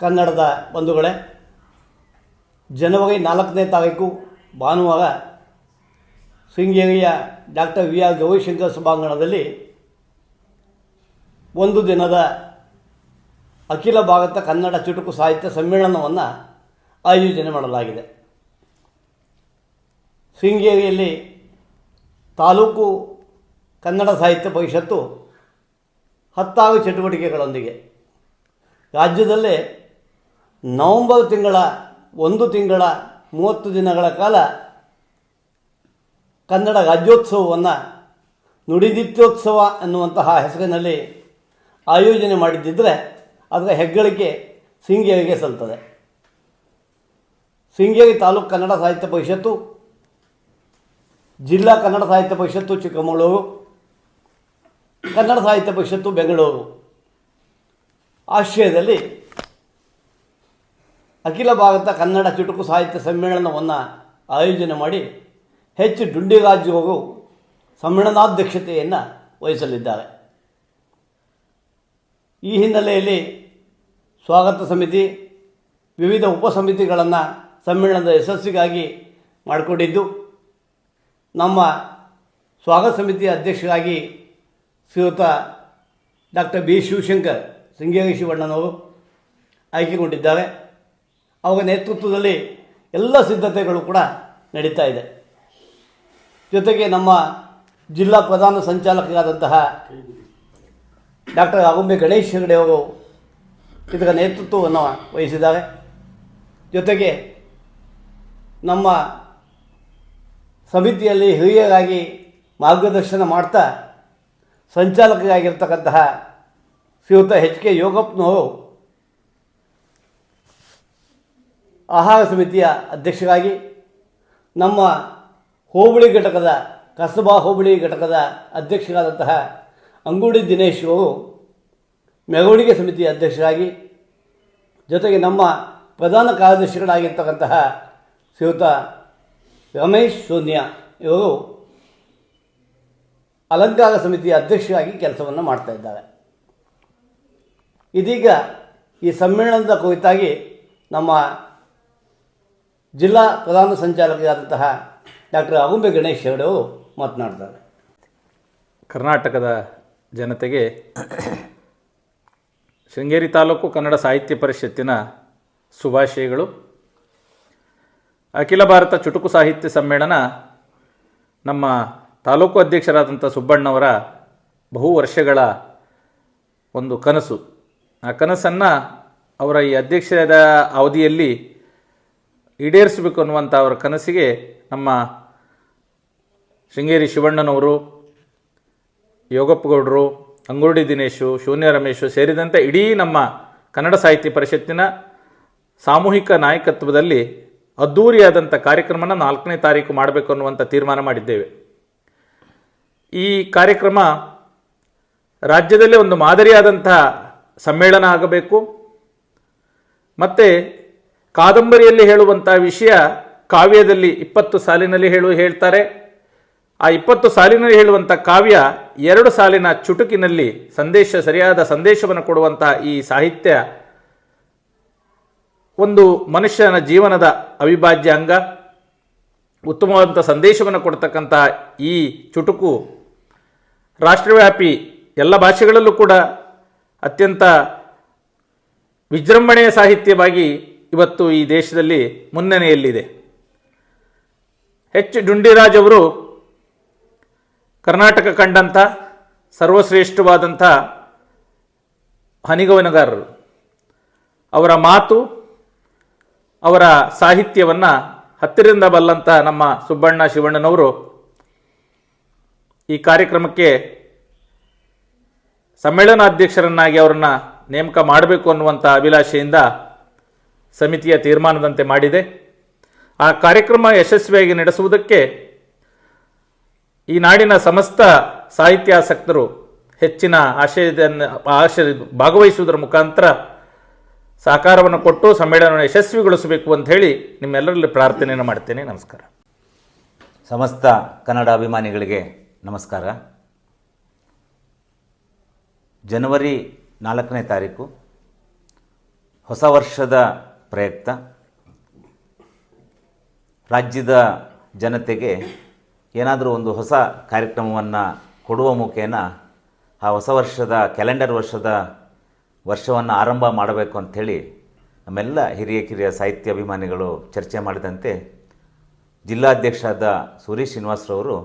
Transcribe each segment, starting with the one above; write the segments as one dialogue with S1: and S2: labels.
S1: ಕನ್ನಡದ ಬಂಧುಗಳೇ, ಜನವರಿ 4ನೇ ತಾರೀಕು ಭಾನುವಾರ ಶೃಂಗೇರಿಯ ಡಾಕ್ಟರ್ ವಿ ಆರ್ ಗೌರಿಶಂಕರ್ ಸಭಾಂಗಣದಲ್ಲಿ ಒಂದು ದಿನದ ಅಖಿಲ ಭಾರತ ಕನ್ನಡ ಚುಟುಕು ಸಾಹಿತ್ಯ ಸಮ್ಮೇಳನವನ್ನು ಆಯೋಜನೆ ಮಾಡಲಾಗಿದೆ. ಶೃಂಗೇರಿಯಲ್ಲಿ ತಾಲೂಕು ಕನ್ನಡ ಸಾಹಿತ್ಯ ಪರಿಷತ್ತು 10 ಚಟುವಟಿಕೆಗಳೊಂದಿಗೆ ರಾಜ್ಯದಲ್ಲೇ ನವೆಂಬರ್ ತಿಂಗಳ 30 ದಿನಗಳ ಕಾಲ ಕನ್ನಡ ರಾಜ್ಯೋತ್ಸವವನ್ನು ನುಡಿದಿತ್ಯೋತ್ಸವ ಎನ್ನುವಂತಹ ಹೆಸರಿನಲ್ಲಿ ಆಯೋಜನೆ ಮಾಡಿದ್ದಿದ್ದರೆ ಅದರ ಹೆಗ್ಗಳಿಕೆ ಶೃಂಗೇರಿಗೆ ಸಲ್ತದೆ. ಶೃಂಗೇರಿ ತಾಲೂಕು ಕನ್ನಡ ಸಾಹಿತ್ಯ ಪರಿಷತ್ತು, ಜಿಲ್ಲಾ ಕನ್ನಡ ಸಾಹಿತ್ಯ ಪರಿಷತ್ತು ಚಿಕ್ಕಮಗಳೂರು, ಕನ್ನಡ ಸಾಹಿತ್ಯ ಪರಿಷತ್ತು ಬೆಂಗಳೂರು ಆಶ್ರಯದಲ್ಲಿ ಅಖಿಲ ಭಾರತ ಕನ್ನಡ ಚುಟುಕು ಸಾಹಿತ್ಯ ಸಮ್ಮೇಳನವನ್ನು ಆಯೋಜನೆ ಮಾಡಿ ಎಚ್ ಡುಂಡಿರಾಜ್ ಅವರು ಸಮ್ಮೇಳನಾಧ್ಯಕ್ಷತೆಯನ್ನು ವಹಿಸಲಿದ್ದಾರೆ. ಈ ಹಿನ್ನೆಲೆಯಲ್ಲಿ ಸ್ವಾಗತ ಸಮಿತಿ, ವಿವಿಧ ಉಪಸಮಿತಿಗಳನ್ನು ಸಮ್ಮೇಳನದ ಯಶಸ್ಸಿಗಾಗಿ ಮಾಡಿಕೊಂಡಿದ್ದು, ನಮ್ಮ ಸ್ವಾಗತ ಸಮಿತಿಯ ಅಧ್ಯಕ್ಷರಾಗಿ ಶ್ರೀಯುತ ಡಾಕ್ಟರ್ ಬಿ ಶಿವಶಂಕರ್ ಶೃಂಗೇರಿ ಶಿವಣ್ಣನವರು ಆಯ್ಕೆಗೊಂಡಿದ್ದಾರೆ. ಅವರ ನೇತೃತ್ವದಲ್ಲಿ ಎಲ್ಲ ಸಿದ್ಧತೆಗಳು ಕೂಡ ನಡೀತಾ ಇದೆ. ಜೊತೆಗೆ ನಮ್ಮ ಜಿಲ್ಲಾ ಪ್ರಧಾನ ಸಂಚಾಲಕರಾದಂತಹ ಡಾಕ್ಟರ್ ಆಗುಂಬೆ ಗಣೇಶ್ ಹೆಗಡೆ ಅವರು ಇದರ ನೇತೃತ್ವವನ್ನು ವಹಿಸಿದ್ದಾರೆ. ಜೊತೆಗೆ ನಮ್ಮ ಸಮಿತಿಯಲ್ಲಿ ಹಿರಿಯರಾಗಿ ಮಾರ್ಗದರ್ಶನ ಮಾಡ್ತಾ ಸಂಚಾಲಕರಾಗಿರ್ತಕ್ಕಂತಹ ಶ್ರೀಯುತ ಎಚ್ ಕೆ ಯೋಗಪ್ಪನವರು ಆಹಾರ ಸಮಿತಿಯ ಅಧ್ಯಕ್ಷರಾಗಿ, ನಮ್ಮ ಹೋಬಳಿ ಘಟಕದ ಕಸಬಾ ಹೋಬಳಿ ಘಟಕದ ಅಧ್ಯಕ್ಷರಾದಂತಹ ಅಂಗೂಡಿ ದಿನೇಶ್ ಅವರು ಮೆರವಣಿಗೆ ಸಮಿತಿಯ ಅಧ್ಯಕ್ಷರಾಗಿ, ಜೊತೆಗೆ ನಮ್ಮ ಪ್ರಧಾನ ಕಾರ್ಯದರ್ಶಿಗಳಾಗಿರ್ತಕ್ಕಂತಹ ಶ್ರೀಯುತ ರಮೇಶ್ ಸೋನಿಯಾ ಇವರು ಅಲಂಕಾರ ಸಮಿತಿಯ ಅಧ್ಯಕ್ಷರಾಗಿ ಕೆಲಸವನ್ನು ಮಾಡ್ತಾ ಇದ್ದಾರೆ. ಇದೀಗ ಈ ಸಮ್ಮೇಳನದ ಕುರಿತಾಗಿ ನಮ್ಮ ಜಿಲ್ಲಾ ಪ್ರಧಾನ ಸಂಚಾಲಕರಾದಂತಹ ಡಾಕ್ಟರ್ ಆಗುಂಬೆ ಗಣೇಶ್ ಹೆಗಡೆ ಅವರು ಮಾತನಾಡ್ತಾರೆ.
S2: ಕರ್ನಾಟಕದ ಜನತೆಗೆ ಶೃಂಗೇರಿ ತಾಲೂಕು ಕನ್ನಡ ಸಾಹಿತ್ಯ ಪರಿಷತ್ತಿನ ಶುಭಾಶಯಗಳು. ಅಖಿಲ ಭಾರತ ಚುಟುಕು ಸಾಹಿತ್ಯ ಸಮ್ಮೇಳನ ನಮ್ಮ ತಾಲೂಕು ಅಧ್ಯಕ್ಷರಾದಂಥ ಸುಬ್ಬಣ್ಣವರ ಬಹು ವರ್ಷಗಳ ಒಂದು ಕನಸು. ಆ ಕನಸನ್ನು ಅವರ ಈ ಅಧ್ಯಕ್ಷದ ಅವಧಿಯಲ್ಲಿ ಈಡೇರಿಸಬೇಕು ಅನ್ನುವಂಥ ಅವರ ಕನಸಿಗೆ ನಮ್ಮ ಶೃಂಗೇರಿ ಶಿವಣ್ಣನವರು, ಯೋಗಪ್ಪಗೌಡರು, ಅಂಗೂಡಿ ದಿನೇಶು, ಶೂನ್ಯ ರಮೇಶು ಸೇರಿದಂತೆ ಇಡೀ ನಮ್ಮ ಕನ್ನಡ ಸಾಹಿತ್ಯ ಪರಿಷತ್ತಿನ ಸಾಮೂಹಿಕ ನಾಯಕತ್ವದಲ್ಲಿ ಅದ್ಧೂರಿಯಾದಂಥ ಕಾರ್ಯಕ್ರಮನ 4ನೇ ತಾರೀಕು ಮಾಡಬೇಕು ಅನ್ನುವಂಥ ತೀರ್ಮಾನ ಮಾಡಿದ್ದೇವೆ. ಈ ಕಾರ್ಯಕ್ರಮ ರಾಜ್ಯದಲ್ಲೇ ಒಂದು ಮಾದರಿಯಾದಂಥ ಸಮ್ಮೇಳನ ಆಗಬೇಕು. ಮತ್ತು ಕಾದಂಬರಿಯಲ್ಲಿ ಹೇಳುವಂಥ ವಿಷಯ ಕಾವ್ಯದಲ್ಲಿ 20 ಸಾಲಿನಲ್ಲಿ ಹೇಳ್ತಾರೆ. ಆ 20 ಸಾಲಿನಲ್ಲಿ ಹೇಳುವಂಥ ಕಾವ್ಯ 2 ಸಾಲಿನ ಚುಟುಕಿನಲ್ಲಿ ಸರಿಯಾದ ಸಂದೇಶವನ್ನು ಕೊಡುವಂಥ ಈ ಸಾಹಿತ್ಯ ಒಂದು ಮನುಷ್ಯನ ಜೀವನದ ಅವಿಭಾಜ್ಯ ಅಂಗ. ಉತ್ತಮವಾದಂಥ ಸಂದೇಶವನ್ನು ಕೊಡ್ತಕ್ಕಂಥ ಈ ಚುಟುಕು ರಾಷ್ಟ್ರವ್ಯಾಪಿ ಎಲ್ಲ ಭಾಷೆಗಳಲ್ಲೂ ಕೂಡ ಅತ್ಯಂತ ವಿಜೃಂಭಣೆಯ ಸಾಹಿತ್ಯವಾಗಿ ಇವತ್ತು ಈ ದೇಶದಲ್ಲಿ ಮುನ್ನಡೆಯಲ್ಲಿದೆ. ಎಚ್ ಡುಂಡಿರಾಜ್ ಅವರು ಕರ್ನಾಟಕ ಕಂಡಂಥ ಸರ್ವಶ್ರೇಷ್ಠವಾದಂಥ ಹನಿಗವನಗಾರರು. ಅವರ ಮಾತು, ಅವರ ಸಾಹಿತ್ಯವನ್ನು ಹತ್ತಿರದಿಂದ ಬಲ್ಲಂಥ ನಮ್ಮ ಸುಬ್ಬಣ್ಣ ಶಿವಣ್ಣನವರು ಈ ಕಾರ್ಯಕ್ರಮಕ್ಕೆ ಸಮ್ಮೇಳನಾಧ್ಯಕ್ಷರನ್ನಾಗಿ ಅವರನ್ನು ನೇಮಕ ಮಾಡಬೇಕು ಅನ್ನುವಂಥ ಅಭಿಲಾಷೆಯಿಂದ ಸಮಿತಿಯ ತೀರ್ಮಾನದಂತೆ ಮಾಡಿದೆ. ಆ ಕಾರ್ಯಕ್ರಮ ಯಶಸ್ವಿಯಾಗಿ ನಡೆಸುವುದಕ್ಕೆ ಈ ನಾಡಿನ ಸಮಸ್ತ ಸಾಹಿತ್ಯಾಸಕ್ತರು ಹೆಚ್ಚಿನ ಆಶಯ ಭಾಗವಹಿಸುವುದರ ಮುಖಾಂತರ ಸಹಕಾರವನ್ನು ಕೊಟ್ಟು ಸಮ್ಮೇಳನವನ್ನು ಯಶಸ್ವಿಗೊಳಿಸಬೇಕು ಅಂತ ಹೇಳಿ ನಿಮ್ಮೆಲ್ಲರಲ್ಲಿ ಪ್ರಾರ್ಥನೆಯನ್ನು ಮಾಡ್ತೇನೆ. ನಮಸ್ಕಾರ.
S3: ಸಮಸ್ತ ಕನ್ನಡ ಅಭಿಮಾನಿಗಳಿಗೆ ನಮಸ್ಕಾರ. ಜನವರಿ 4ನೇ ತಾರೀಕು ಹೊಸ ವರ್ಷದ ಪ್ರಯುಕ್ತ ರಾಜ್ಯದ ಜನತೆಗೆ ಏನಾದರೂ ಒಂದು ಹೊಸ ಕಾರ್ಯಕ್ರಮವನ್ನು ಕೊಡುವ ಮುಖೇನ ಆ ಹೊಸ ವರ್ಷದ ಕ್ಯಾಲೆಂಡರ್ ವರ್ಷವನ್ನು ಆರಂಭ ಮಾಡಬೇಕು ಅಂಥೇಳಿ ನಮ್ಮೆಲ್ಲ ಹಿರಿಯ ಕಿರಿಯ ಸಾಹಿತ್ಯ ಅಭಿಮಾನಿಗಳು ಚರ್ಚೆ ಮಾಡಿದಂತೆ ಜಿಲ್ಲಾಧ್ಯಕ್ಷರಾದ ಸೂರಿ ಶ್ರೀನಿವಾಸರವರು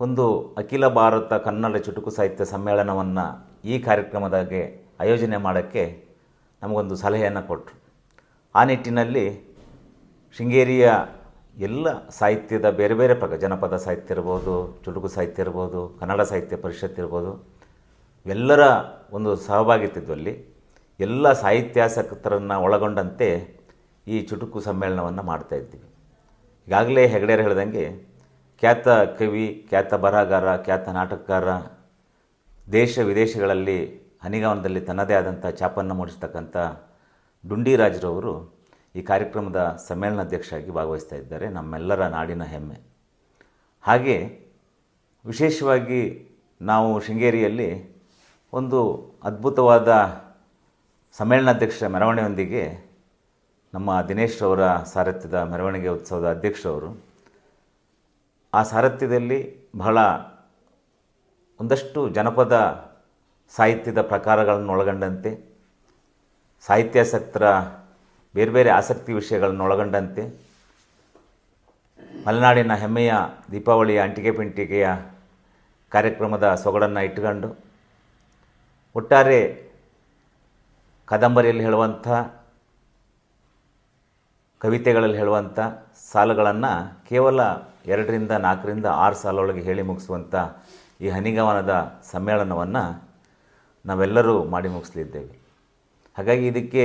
S3: ಒಂದು ಅಖಿಲ ಭಾರತ ಕನ್ನಡ ಚುಟುಕು ಸಾಹಿತ್ಯ ಸಮ್ಮೇಳನವನ್ನು ಈ ಕಾರ್ಯಕ್ರಮದಾಗೆ ಆಯೋಜನೆ ಮಾಡೋಕ್ಕೆ ನಮಗೊಂದು ಸಲಹೆಯನ್ನು ಕೊಟ್ಟರು. ಆ ನಿಟ್ಟಿನಲ್ಲಿ ಶೃಂಗೇರಿಯ ಎಲ್ಲ ಸಾಹಿತ್ಯದ ಬೇರೆ ಬೇರೆ ಜನಪದ ಸಾಹಿತ್ಯ ಇರ್ಬೋದು, ಚುಟುಕು ಸಾಹಿತ್ಯ ಇರ್ಬೋದು, ಕನ್ನಡ ಸಾಹಿತ್ಯ ಪರಿಷತ್ ಇರ್ಬೋದು, ಎಲ್ಲರ ಒಂದು ಸಹಭಾಗಿತ್ವದಲ್ಲಿ ಎಲ್ಲ ಸಾಹಿತ್ಯಾಸಕ್ತರನ್ನು ಒಳಗೊಂಡಂತೆ ಈ ಚುಟುಕು ಸಮ್ಮೇಳನವನ್ನು ಮಾಡ್ತಾಯಿದ್ದೀವಿ. ಈಗಾಗಲೇ ಹೆಗಡೆಯರು ಹೇಳ್ದಂಗೆ ಖ್ಯಾತ ಕವಿ, ಖ್ಯಾತ ಬರಹಗಾರ, ಖ್ಯಾತ ನಾಟಕಕಾರ, ದೇಶ ವಿದೇಶಗಳಲ್ಲಿ ಹನಿಗಾವನದಲ್ಲಿ ತನ್ನದೇ ಆದಂಥ ಛಾಪನ್ನು ಮೂಡಿಸ್ತಕ್ಕಂಥ ಡುಂಡಿರಾಜ್ರವರು ಈ ಕಾರ್ಯಕ್ರಮದ ಸಮ್ಮೇಳನಾಧ್ಯಕ್ಷರಾಗಿ ಭಾಗವಹಿಸ್ತಾ ಇದ್ದಾರೆ. ನಮ್ಮೆಲ್ಲರ ನಾಡಿನ ಹೆಮ್ಮೆ. ಹಾಗೆ ವಿಶೇಷವಾಗಿ ನಾವು ಶೃಂಗೇರಿಯಲ್ಲಿ ಒಂದು ಅದ್ಭುತವಾದ ಸಮ್ಮೇಳನಾಧ್ಯಕ್ಷರ ಮೆರವಣಿಗೆಯೊಂದಿಗೆ ನಮ್ಮ ದಿನೇಶ್ ಅವರ ಸಾರಥ್ಯದ ಮೆರವಣಿಗೆ ಉತ್ಸವದ ಅಧ್ಯಕ್ಷರವರು ಆ ಸಾರಥ್ಯದಲ್ಲಿ ಬಹಳ ಒಂದಷ್ಟು ಜನಪದ ಸಾಹಿತ್ಯದ ಪ್ರಕಾರಗಳನ್ನು ಒಳಗೊಂಡಂತೆ ಸಾಹಿತ್ಯಾಸಕ್ತರ ಬೇರೆ ಬೇರೆ ಆಸಕ್ತಿ ವಿಷಯಗಳನ್ನು ಒಳಗೊಂಡಂತೆ ಮಲೆನಾಡಿನ ಹೆಮ್ಮೆಯ ದೀಪಾವಳಿಯ ಅಂಟಿಗೆ ಪಿಂಟಿಗೆಯ ಕಾರ್ಯಕ್ರಮದ ಸೊಗಡನ್ನು ಇಟ್ಟುಕೊಂಡು ಒಟ್ಟಾರೆ ಕಾದಂಬರಿಯಲ್ಲಿ ಹೇಳುವಂಥ, ಕವಿತೆಗಳಲ್ಲಿ ಹೇಳುವಂಥ ಸಾಲುಗಳನ್ನು ಕೇವಲ 2ರಿಂದ 4ರಿಂದ 6 ಸಾಲೊಳಗೆ ಹೇಳಿ ಮುಗಿಸುವಂಥ ಈ ಹನಿಗವನದ ಸಮ್ಮೇಳನವನ್ನು ನಾವೆಲ್ಲರೂ ಮಾಡಿ ಮುಗಿಸಲಿದ್ದೇವೆ. ಹಾಗಾಗಿ ಇದಕ್ಕೆ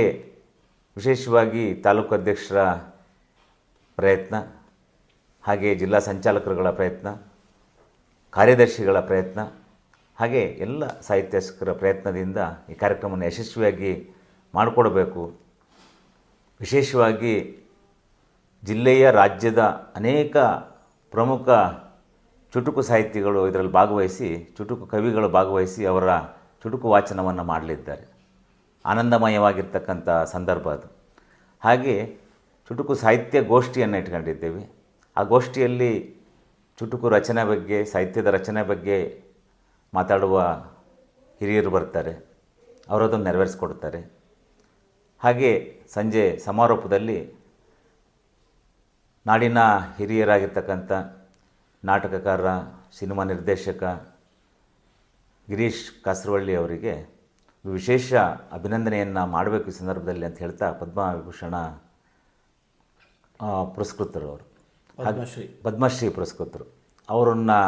S3: ವಿಶೇಷವಾಗಿ ತಾಲೂಕು ಅಧ್ಯಕ್ಷರ ಪ್ರಯತ್ನ, ಹಾಗೆ ಜಿಲ್ಲಾ ಸಂಚಾಲಕರುಗಳ ಪ್ರಯತ್ನ, ಕಾರ್ಯದರ್ಶಿಗಳ ಪ್ರಯತ್ನ, ಹಾಗೆ ಎಲ್ಲ ಸಾಹಿತ್ಯಾಸಕ್ತರ ಪ್ರಯತ್ನದಿಂದ ಈ ಕಾರ್ಯಕ್ರಮವನ್ನು ಯಶಸ್ವಿಯಾಗಿ ಮಾಡಿಕೊಡಬೇಕು. ವಿಶೇಷವಾಗಿ ಜಿಲ್ಲೆಯ, ರಾಜ್ಯದ ಅನೇಕ ಪ್ರಮುಖ ಚುಟುಕು ಸಾಹಿತಿಗಳು ಇದರಲ್ಲಿ ಭಾಗವಹಿಸಿ, ಚುಟುಕು ಕವಿಗಳು ಭಾಗವಹಿಸಿ ಅವರ ಚುಟುಕು ವಾಚನವನ್ನು ಮಾಡಲಿದ್ದಾರೆ. ಆನಂದಮಯವಾಗಿರ್ತಕ್ಕಂಥ ಸಂದರ್ಭ ಅದು. ಹಾಗೆ ಚುಟುಕು ಸಾಹಿತ್ಯ ಗೋಷ್ಠಿಯನ್ನು ಇಟ್ಕೊಂಡಿದ್ದೇವೆ. ಆ ಗೋಷ್ಠಿಯಲ್ಲಿ ಚುಟುಕು ರಚನೆ ಬಗ್ಗೆ, ಸಾಹಿತ್ಯದ ರಚನೆ ಬಗ್ಗೆ ಮಾತಾಡುವ ಹಿರಿಯರು ಬರ್ತಾರೆ, ಅವರದನ್ನು ನೆರವೇರಿಸ್ಕೊಡ್ತಾರೆ. ಹಾಗೆ ಸಂಜೆ ಸಮಾರೋಪದಲ್ಲಿ ನಾಡಿನ ಹಿರಿಯರಾಗಿರ್ತಕ್ಕಂಥ ನಾಟಕಕಾರ, ಸಿನಿಮಾ ನಿರ್ದೇಶಕ ಗಿರೀಶ್ ಕಾಸರವಳ್ಳಿ ಅವರಿಗೆ ವಿಶೇಷ ಅಭಿನಂದನೆಯನ್ನು ಮಾಡಬೇಕು ಈ ಸಂದರ್ಭದಲ್ಲಿ ಅಂತ ಹೇಳ್ತಾ ಪದ್ಮವಿಭೂಷಣ ಪುರಸ್ಕೃತರು ಅವರು, ಪದ್ಮಶ್ರೀ ಪುರಸ್ಕೃತರು ಅವರನ್ನು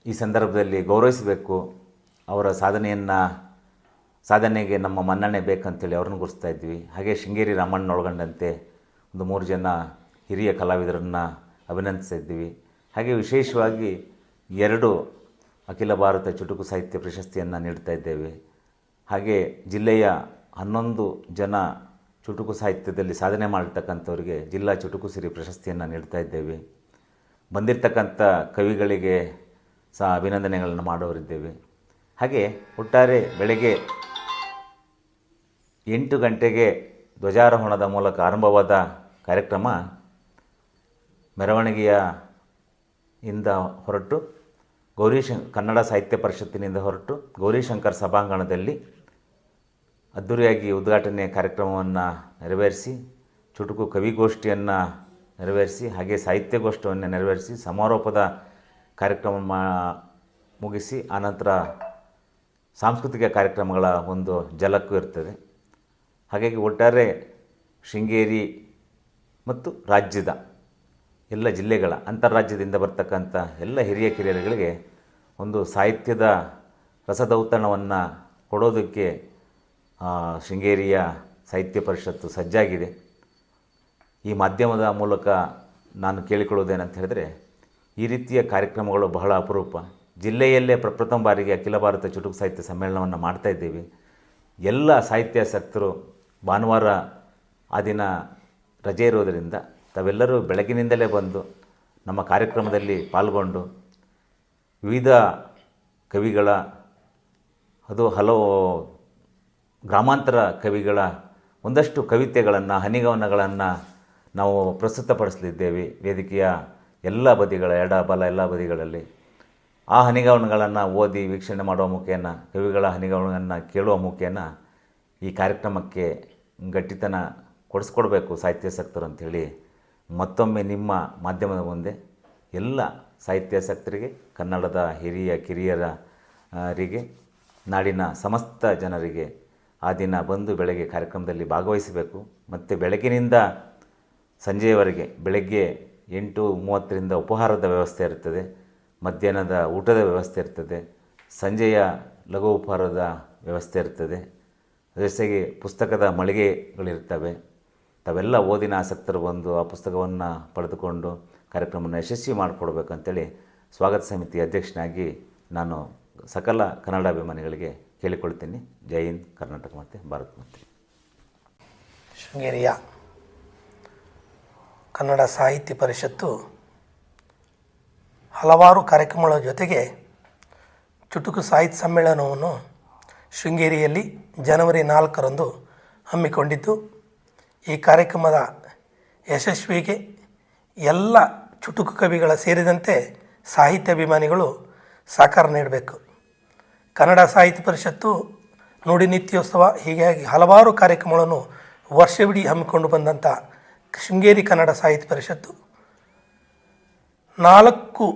S3: ಈ ಸಂದರ್ಭದಲ್ಲಿ ಗೌರವಿಸಬೇಕು. ಅವರ ಸಾಧನೆಗೆ ನಮ್ಮ ಮನ್ನಣೆ ಬೇಕಂತೇಳಿ ಅವ್ರನ್ನ ಗುರುಸ್ತಾ ಇದ್ವಿ. ಹಾಗೆ ಶೃಂಗೇರಿ ರಾಮಣ್ಣ ಒಳಗೊಂಡಂತೆ ಒಂದು 3 ಜನ ಹಿರಿಯ ಕಲಾವಿದರನ್ನು ಅಭಿನಂದಿಸ್ತಾ ಇದ್ದೀವಿ. ಹಾಗೆ ವಿಶೇಷವಾಗಿ 2 ಅಖಿಲ ಭಾರತ ಚುಟುಕು ಸಾಹಿತ್ಯ ಪ್ರಶಸ್ತಿಯನ್ನು ನೀಡ್ತಾ ಇದ್ದೇವೆ. ಹಾಗೆ ಜಿಲ್ಲೆಯ 11 ಜನ ಚುಟುಕು ಸಾಹಿತ್ಯದಲ್ಲಿ ಸಾಧನೆ ಮಾಡಿರ್ತಕ್ಕಂಥವ್ರಿಗೆ ಜಿಲ್ಲಾ ಚುಟುಕು ಸಿರಿ ಪ್ರಶಸ್ತಿಯನ್ನು ನೀಡ್ತಾ ಇದ್ದೇವೆ. ಬಂದಿರತಕ್ಕಂಥ ಕವಿಗಳಿಗೆ ಸಹ ಅಭಿನಂದನೆಗಳನ್ನು ಮಾಡೋರಿದ್ದೇವೆ. ಹಾಗೆ ಒಟ್ಟಾರೆ ಬೆಳಗ್ಗೆ 8 ಗಂಟೆಗೆ ಧ್ವಜಾರೋಹಣದ ಮೂಲಕ ಆರಂಭವಾದ ಕಾರ್ಯಕ್ರಮ ಮೆರವಣಿಗೆಯಿಂದ ಹೊರಟು ಕನ್ನಡ ಸಾಹಿತ್ಯ ಪರಿಷತ್ತಿನಿಂದ ಹೊರಟು ಗೌರಿಶಂಕರ್ ಸಭಾಂಗಣದಲ್ಲಿ ಅದ್ಧೂರಿಯಾಗಿ ಉದ್ಘಾಟನೆ ಕಾರ್ಯಕ್ರಮವನ್ನು ನೆರವೇರಿಸಿ, ಚುಟುಕು ಕವಿಗೋಷ್ಠಿಯನ್ನು ನೆರವೇರಿಸಿ, ಹಾಗೆ ಸಾಹಿತ್ಯಗೋಷ್ಠಿಯನ್ನು ನೆರವೇರಿಸಿ ಸಮಾರೋಪದ ಕಾರ್ಯಕ್ರಮ ಮುಗಿಸಿ ಆನಂತರ ಸಾಂಸ್ಕೃತಿಕ ಕಾರ್ಯಕ್ರಮಗಳ ಒಂದು ಝಲಕ್ಕು ಇರ್ತದೆ. ಹಾಗಾಗಿ ಒಟ್ಟಾರೆ ಶೃಂಗೇರಿ ಮತ್ತು ರಾಜ್ಯದ ಎಲ್ಲ ಜಿಲ್ಲೆಗಳ, ಅಂತರ್ರಾಜ್ಯದಿಂದ ಬರ್ತಕ್ಕಂಥ ಎಲ್ಲ ಹಿರಿಯ ಕಿರಿಯರುಗಳಿಗೆ ಒಂದು ಸಾಹಿತ್ಯದ ರಸದೌತಣವನ್ನು ಕೊಡೋದಕ್ಕೆ ಶೃಂಗೇರಿಯ ಸಾಹಿತ್ಯ ಪರಿಷತ್ತು ಸಜ್ಜಾಗಿದೆ. ಈ ಮಾಧ್ಯಮದ ಮೂಲಕ ನಾನು ಕೇಳಿಕೊಳ್ಳೋದೇನಂತ ಹೇಳಿದ್ರೆ, ಈ ರೀತಿಯ ಕಾರ್ಯಕ್ರಮಗಳು ಬಹಳ ಅಪರೂಪ. ಜಿಲ್ಲೆಯಲ್ಲೇ ಪ್ರಥಮ ಬಾರಿಗೆ ಅಖಿಲ ಭಾರತ ಚುಟುಕು ಸಾಹಿತ್ಯ ಸಮ್ಮೇಳನವನ್ನು ಮಾಡ್ತಾಯಿದ್ದೇವೆ. ಎಲ್ಲ ಸಾಹಿತ್ಯಾಸಕ್ತರು ಭಾನುವಾರ ಆ ದಿನ ರಜೆ ಇರೋದರಿಂದ ತಾವೆಲ್ಲರೂ ಬೆಳಗಿನಿಂದಲೇ ಬಂದು ನಮ್ಮ ಕಾರ್ಯಕ್ರಮದಲ್ಲಿ ಪಾಲ್ಗೊಂಡು ವಿವಿಧ ಕವಿಗಳ ಹಲವು ಗ್ರಾಮಾಂತರ ಕವಿಗಳ ಒಂದಷ್ಟು ಕವಿತೆಗಳನ್ನು, ಹನಿಗವನಗಳನ್ನು ನಾವು ಪ್ರಸ್ತುತಪಡಿಸಲಿದ್ದೇವೆ ವೇದಿಕೆಯ ಎಲ್ಲ ಬದಿಗಳ ಎಡ ಬಲ ಎಲ್ಲ ಬದಿಗಳಲ್ಲಿ. ಆ ಹನಿಗವನಗಳನ್ನು ಓದಿ ವೀಕ್ಷಣೆ ಮಾಡುವ ಮುಖೇನ, ಕವಿಗಳ ಹನಿಗವನಗಳನ್ನು ಕೇಳುವ ಮುಖೇನ ಈ ಕಾರ್ಯಕ್ರಮಕ್ಕೆ ಗಟ್ಟಿತನ ಕೊಡಿಸ್ಕೊಡ್ಬೇಕು ಸಾಹಿತ್ಯಾಸಕ್ತರು ಅಂಥೇಳಿ ಮತ್ತೊಮ್ಮೆ ನಿಮ್ಮ ಮಾಧ್ಯಮದ ಮುಂದೆ ಎಲ್ಲ ಸಾಹಿತ್ಯಾಸಕ್ತರಿಗೆ, ಕನ್ನಡದ ಹಿರಿಯ ಕಿರಿಯರಿಗೆ, ನಾಡಿನ ಸಮಸ್ತ ಜನರಿಗೆ ಆ ದಿನ ಬಂದು ಬೆಳಗ್ಗೆ ಕಾರ್ಯಕ್ರಮದಲ್ಲಿ ಭಾಗವಹಿಸಬೇಕು. ಮತ್ತು ಬೆಳಗಿನಿಂದ ಸಂಜೆಯವರೆಗೆ ಬೆಳಗ್ಗೆ 8:30ರಿಂದ ಉಪಹಾರದ ವ್ಯವಸ್ಥೆ ಇರ್ತದೆ, ಮಧ್ಯಾಹ್ನದ ಊಟದ ವ್ಯವಸ್ಥೆ ಇರ್ತದೆ, ಸಂಜೆಯ ಲಘು ಉಪಹಾರದ ವ್ಯವಸ್ಥೆ ಇರ್ತದೆ. ಜೊತೆಗೆ ಪುಸ್ತಕದ ಮಳಿಗೆಗಳಿರ್ತವೆ. ತಾವೆಲ್ಲ ಓದಿನ ಆಸಕ್ತರು ಬಂದು ಆ ಪುಸ್ತಕವನ್ನು ಪಡೆದುಕೊಂಡು ಕಾರ್ಯಕ್ರಮವನ್ನು ಯಶಸ್ವಿ ಮಾಡಿಕೊಡ್ಬೇಕಂತೇಳಿ ಸ್ವಾಗತ ಸಮಿತಿ ಅಧ್ಯಕ್ಷನಾಗಿ ನಾನು ಸಕಲ ಕನ್ನಡಾಭಿಮಾನಿಗಳಿಗೆ ಕೇಳಿಕೊಳ್ತೀನಿ. ಜೈ ಹಿಂದ್, ಕರ್ನಾಟಕ ಮಾತೆ, ಭಾರತ ಮಾತೆ.
S4: ಶೃಂಗೇರಿಯ ಕನ್ನಡ ಸಾಹಿತ್ಯ ಪರಿಷತ್ತು ಹಲವಾರು ಕಾರ್ಯಕ್ರಮಗಳ ಜೊತೆಗೆ ಚುಟುಕು ಸಾಹಿತ್ಯ ಸಮ್ಮೇಳನವನ್ನು ಶೃಂಗೇರಿಯಲ್ಲಿ ಜನವರಿ 4ರಂದು ಹಮ್ಮಿಕೊಂಡಿದ್ದು, ಈ ಕಾರ್ಯಕ್ರಮದ ಯಶಸ್ವಿಗೆ ಎಲ್ಲ ಚುಟುಕು ಕವಿಗಳ ಸೇರಿದಂತೆ ಸಾಹಿತ್ಯಾಭಿಮಾನಿಗಳು ಸಹಕಾರ ನೀಡಬೇಕು. ಕನ್ನಡ ಸಾಹಿತ್ಯ ಪರಿಷತ್ತು ನುಡಿ ನಿತ್ಯೋತ್ಸವ ಹೀಗಾಗಿ ಹಲವಾರು ಕಾರ್ಯಕ್ರಮಗಳನ್ನು ವರ್ಷವಿಡೀ ಹಮ್ಮಿಕೊಂಡು ಬಂದಂಥ ಶೃಂಗೇರಿ ಕನ್ನಡ ಸಾಹಿತ್ಯ ಪರಿಷತ್ತು 4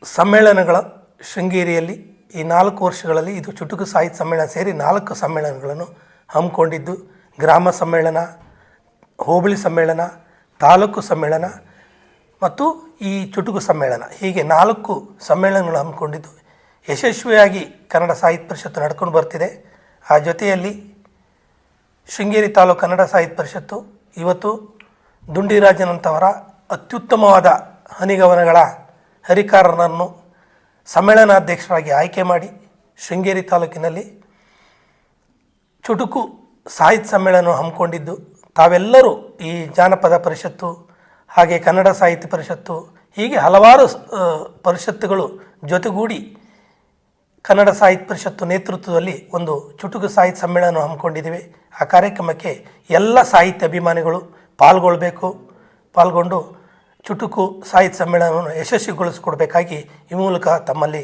S4: ಸಮ್ಮೇಳನಗಳ ಶೃಂಗೇರಿಯಲ್ಲಿ ಈ 4 ವರ್ಷಗಳಲ್ಲಿ ಇದು ಚುಟುಕು ಸಾಹಿತ್ಯ ಸಮ್ಮೇಳನ ಸೇರಿ 4 ಸಮ್ಮೇಳನಗಳನ್ನು ಹಮ್ಮಿಕೊಂಡಿದ್ದು, ಗ್ರಾಮ ಸಮ್ಮೇಳನ, ಹೋಬಳಿ ಸಮ್ಮೇಳನ, ತಾಲೂಕು ಸಮ್ಮೇಳನ ಮತ್ತು ಈ ಚುಟುಕು ಸಮ್ಮೇಳನ, ಹೀಗೆ 4 ಸಮ್ಮೇಳನಗಳು ಹಮ್ಮಿಕೊಂಡಿದ್ದು ಯಶಸ್ವಿಯಾಗಿ ಕನ್ನಡ ಸಾಹಿತ್ಯ ಪರಿಷತ್ತು ನಡ್ಕೊಂಡು ಬರ್ತಿದೆ. ಆ ಜೊತೆಯಲ್ಲಿ ಶೃಂಗೇರಿ ತಾಲೂಕು ಕನ್ನಡ ಸಾಹಿತ್ಯ ಪರಿಷತ್ತು ಇವತ್ತು ದುಂಡಿರಾಜನಂತವರ ಅತ್ಯುತ್ತಮವಾದ ಹನಿಗವನಗಳ ಹರಿಕಾರರನ್ನು ಸಮ್ಮೇಳನಾಧ್ಯಕ್ಷರಾಗಿ ಆಯ್ಕೆ ಮಾಡಿ ಶೃಂಗೇರಿ ತಾಲೂಕಿನಲ್ಲಿ ಚುಟುಕು ಸಾಹಿತ್ಯ ಸಮ್ಮೇಳನ ಹಮ್ಮಿಕೊಂಡಿದ್ದು, ತಾವೆಲ್ಲರೂ ಈ ಜಾನಪದ ಪರಿಷತ್ತು ಹಾಗೆ ಕನ್ನಡ ಸಾಹಿತ್ಯ ಪರಿಷತ್ತು ಹೀಗೆ ಹಲವಾರು ಪರಿಷತ್ತುಗಳು ಜೊತೆಗೂಡಿ ಕನ್ನಡ ಸಾಹಿತ್ಯ ಪರಿಷತ್ತು ನೇತೃತ್ವದಲ್ಲಿ ಒಂದು ಚುಟುಕು ಸಾಹಿತ್ಯ ಸಮ್ಮೇಳನ ಹಮ್ಮಿಕೊಂಡಿದ್ದೇವೆ. ಆ ಕಾರ್ಯಕ್ರಮಕ್ಕೆ ಎಲ್ಲ ಸಾಹಿತ್ಯ ಅಭಿಮಾನಿಗಳು ಪಾಲ್ಗೊಂಡು ಚುಟುಕು ಸಾಹಿತ್ಯ ಸಮ್ಮೇಳನವನ್ನು ಯಶಸ್ವಿಗೊಳಿಸಿಕೊಡಬೇಕಾಗಿ ಈ ಮೂಲಕ ತಮ್ಮಲ್ಲಿ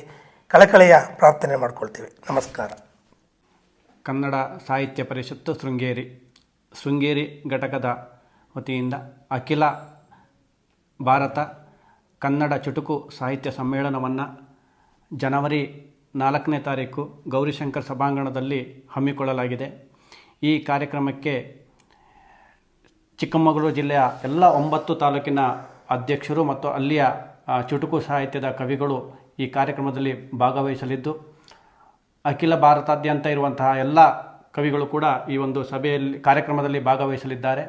S4: ಕಳಕಳಿಯ ಪ್ರಾರ್ಥನೆ ಮಾಡಿಕೊಳ್ತೇವೆ. ನಮಸ್ಕಾರ.
S5: ಕನ್ನಡ ಸಾಹಿತ್ಯ ಪರಿಷತ್ತು ಶೃಂಗೇರಿ ಘಟಕದ ವತಿಯಿಂದ ಅಖಿಲ ಭಾರತ ಕನ್ನಡ ಚುಟುಕು ಸಾಹಿತ್ಯ ಸಮ್ಮೇಳನವನ್ನು ಜನವರಿ 4ನೇ ತಾರೀಕು ಗೌರಿಶಂಕರ್ ಸಭಾಂಗಣದಲ್ಲಿ ಹಮ್ಮಿಕೊಳ್ಳಲಾಗಿದೆ. ಈ ಕಾರ್ಯಕ್ರಮಕ್ಕೆ ಚಿಕ್ಕಮಗಳೂರು ಜಿಲ್ಲೆಯ ಎಲ್ಲ 9 ತಾಲೂಕಿನ ಅಧ್ಯಕ್ಷರು ಮತ್ತು ಅಲ್ಲಿಯ ಚುಟುಕು ಸಾಹಿತ್ಯದ ಕವಿಗಳು ಈ ಕಾರ್ಯಕ್ರಮದಲ್ಲಿ ಭಾಗವಹಿಸಲಿದ್ದು, ಅಖಿಲ ಭಾರತಾದ್ಯಂತ ಇರುವಂತಹ ಎಲ್ಲ ಕವಿಗಳು ಕೂಡ ಈ ಒಂದು ಕಾರ್ಯಕ್ರಮದಲ್ಲಿ ಭಾಗವಹಿಸಲಿದ್ದಾರೆ.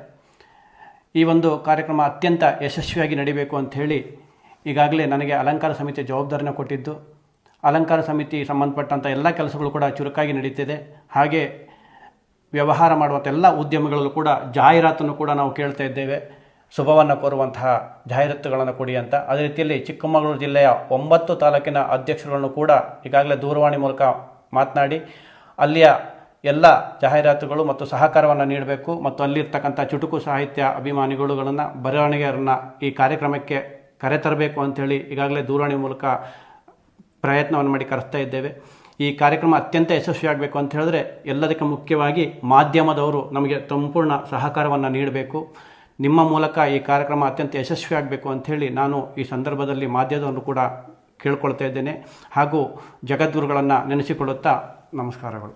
S5: ಈ ಒಂದು ಕಾರ್ಯಕ್ರಮ ಅತ್ಯಂತ ಯಶಸ್ವಿಯಾಗಿ ನಡೀಬೇಕು ಅಂಥೇಳಿ ಈಗಾಗಲೇ ನನಗೆ ಅಲಂಕಾರ ಸಮಿತಿ ಜವಾಬ್ದಾರಿನ ಕೊಟ್ಟಿದ್ದು, ಅಲಂಕಾರ ಸಮಿತಿ ಸಂಬಂಧಪಟ್ಟಂಥ ಎಲ್ಲ ಕೆಲಸಗಳು ಕೂಡ ಚುರುಕಾಗಿ ನಡೀತಿದೆ. ಹಾಗೆ ವ್ಯವಹಾರ ಮಾಡುವಂಥ ಎಲ್ಲ ಉದ್ಯಮಿಗಳಲ್ಲೂ ಕೂಡ ಜಾಹೀರಾತನ್ನು ಕೂಡ ನಾವು ಕೇಳ್ತಾ ಇದ್ದೇವೆ, ಶುಭವನ್ನು ಕೋರುವಂತಹ ಜಾಹೀರಾತುಗಳನ್ನು ಕೊಡಿ ಅಂತ. ಅದೇ ರೀತಿಯಲ್ಲಿ ಚಿಕ್ಕಮಗಳೂರು ಜಿಲ್ಲೆಯ 9 ತಾಲೂಕಿನ ಅಧ್ಯಕ್ಷರುಗಳನ್ನು ಕೂಡ ಈಗಾಗಲೇ ದೂರವಾಣಿ ಮೂಲಕ ಮಾತನಾಡಿ ಅಲ್ಲಿಯ ಎಲ್ಲ ಜಾಹೀರಾತುಗಳು ಮತ್ತು ಸಹಕಾರವನ್ನು ನೀಡಬೇಕು ಮತ್ತು ಅಲ್ಲಿರ್ತಕ್ಕಂಥ ಚುಟುಕು ಸಾಹಿತ್ಯ ಅಭಿಮಾನಿಗಳನ್ನು ಬರವಣಿಗೆಯರನ್ನು ಈ ಕಾರ್ಯಕ್ರಮಕ್ಕೆ ಕರೆತರಬೇಕು ಅಂಥೇಳಿ ಈಗಾಗಲೇ ದೂರವಾಣಿ ಮೂಲಕ ಪ್ರಯತ್ನವನ್ನು ಮಾಡಿ ಕರೆಸ್ತಾ ಇದ್ದೇವೆ. ಈ ಕಾರ್ಯಕ್ರಮ ಅತ್ಯಂತ ಯಶಸ್ವಿಯಾಗಬೇಕು ಅಂತ ಹೇಳಿದ್ರೆ ಎಲ್ಲದಕ್ಕೆ ಮುಖ್ಯವಾಗಿ ಮಾಧ್ಯಮದವರು ನಮಗೆ ಸಂಪೂರ್ಣ ಸಹಕಾರವನ್ನು ನೀಡಬೇಕು. ನಿಮ್ಮ ಮೂಲಕ ಈ ಕಾರ್ಯಕ್ರಮ ಅತ್ಯಂತ ಯಶಸ್ವಿಯಾಗಬೇಕು ಅಂಥೇಳಿ ನಾನು ಈ ಸಂದರ್ಭದಲ್ಲಿ ಮಾಧ್ಯಮದವರು ಕೂಡ ಕೇಳ್ಕೊಳ್ತಾ ಇದ್ದೇನೆ. ಹಾಗೂ ಜಗದ್ಗುರುಗಳನ್ನು ನೆನೆಸಿಕೊಳ್ಳುತ್ತಾ ನಮಸ್ಕಾರಗಳು.